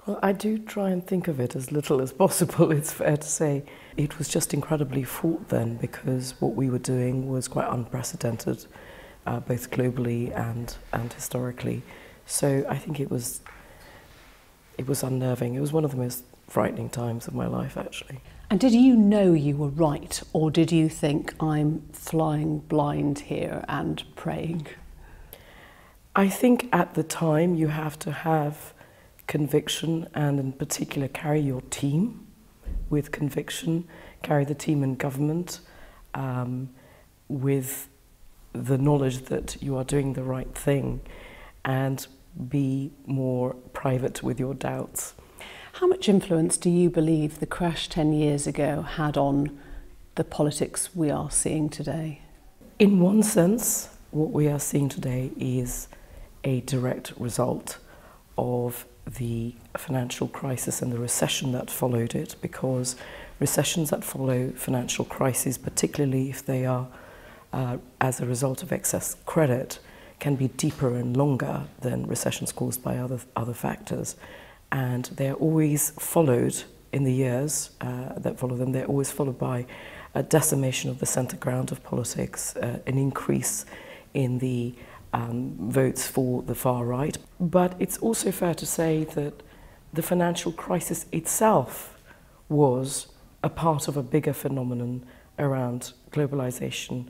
Well, I do try and think of it as little as possible, it's fair to say. It was just incredibly fraught then because what we were doing was quite unprecedented, both globally and historically. So I think it was unnerving. It was one of the most frightening times of my life, actually. And did you know you were right, or did you think I'm flying blind here and praying? I think at the time you have to have conviction, and in particular carry your team with conviction, carry the team in government with the knowledge that you are doing the right thing, and be more private with your doubts. How much influence do you believe the crash 10 years ago had on the politics we are seeing today? In one sense, what we are seeing today is a direct result of the financial crisis and the recession that followed it, because recessions that follow financial crises, particularly if they are as a result of excess credit, can be deeper and longer than recessions caused by other factors. And they're always followed in the years that follow them, they're always followed by a decimation of the centre ground of politics, an increase in the votes for the far right. But it's also fair to say that the financial crisis itself was a part of a bigger phenomenon around globalisation.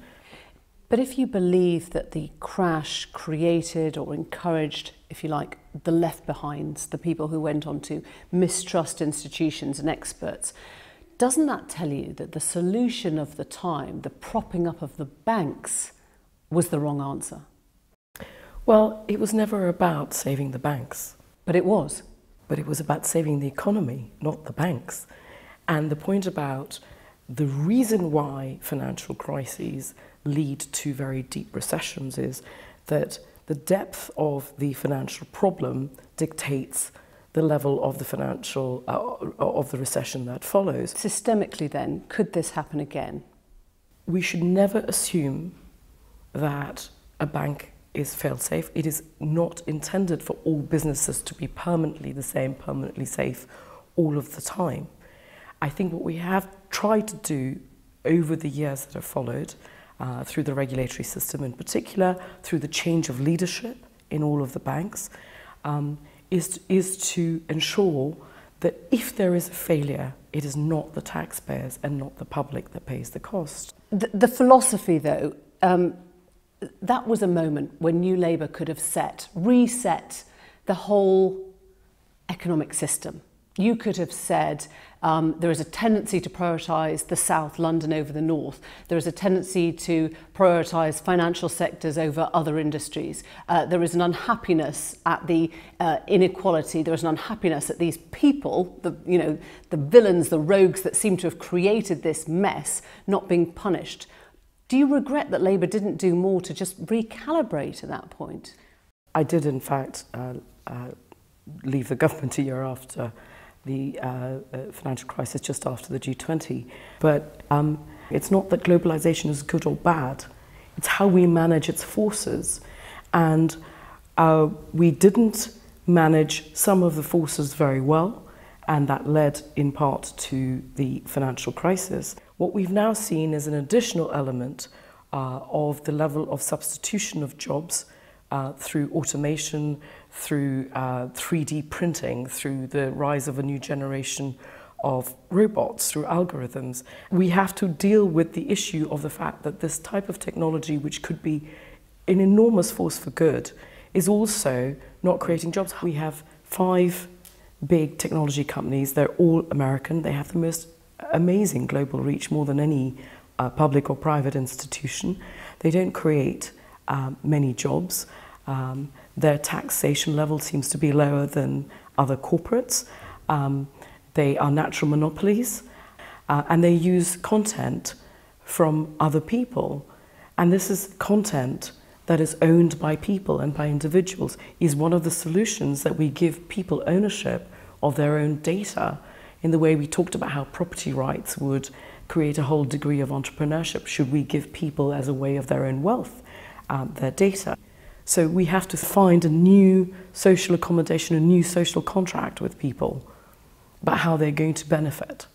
But if you believe that the crash created or encouraged, if you like, the left behinds, the people who went on to mistrust institutions and experts, doesn't that tell you that the solution of the time, the propping up of the banks, was the wrong answer? Well, it was never about saving the banks. But it was. But it was about saving the economy, not the banks. And the point about the reason why financial crises lead to very deep recessions is that the depth of the financial problem dictates the level of the financial of the recession that follows. Systemically then, could this happen again? We should never assume that a bank is fail-safe. It is not intended for all businesses to be permanently the same, permanently safe all of the time. I think what we have tried to do over the years that have followed, through the regulatory system in particular, through the change of leadership in all of the banks, is to ensure that if there is a failure, it is not the taxpayers and not the public that pays the cost. The philosophy, though, that was a moment when New Labour could have reset the whole economic system. You could have said there is a tendency to prioritise the South, London over the North. There is a tendency to prioritise financial sectors over other industries. There is an unhappiness at the inequality. There is an unhappiness at these people, the villains, the rogues that seem to have created this mess, not being punished. Do you regret that Labour didn't do more to just recalibrate at that point? I did, in fact, leave the government a year after the financial crisis, just after the G20. But it's not that globalisation is good or bad. It's how we manage its forces. And we didn't manage some of the forces very well, and that led in part to the financial crisis. What we've now seen is an additional element of the level of substitution of jobs through automation, through 3D printing, through the rise of a new generation of robots, through algorithms. We have to deal with the issue of the fact that this type of technology, which could be an enormous force for good, is also not creating jobs. We have 5 big technology companies. They're all American. They have the most amazing global reach, more than any public or private institution. They don't create many jobs. Their taxation level seems to be lower than other corporates. They are natural monopolies, and they use content from other people. And this is content that is owned by people and by individuals. Is one of the solutions that we give people ownership of their own data, in the way we talked about how property rights would create a whole degree of entrepreneurship. Should we give people, as a way of their own wealth, their data? So we have to find a new social accommodation, a new social contract with people about how they're going to benefit.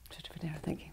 Dr. Vadera, thank you.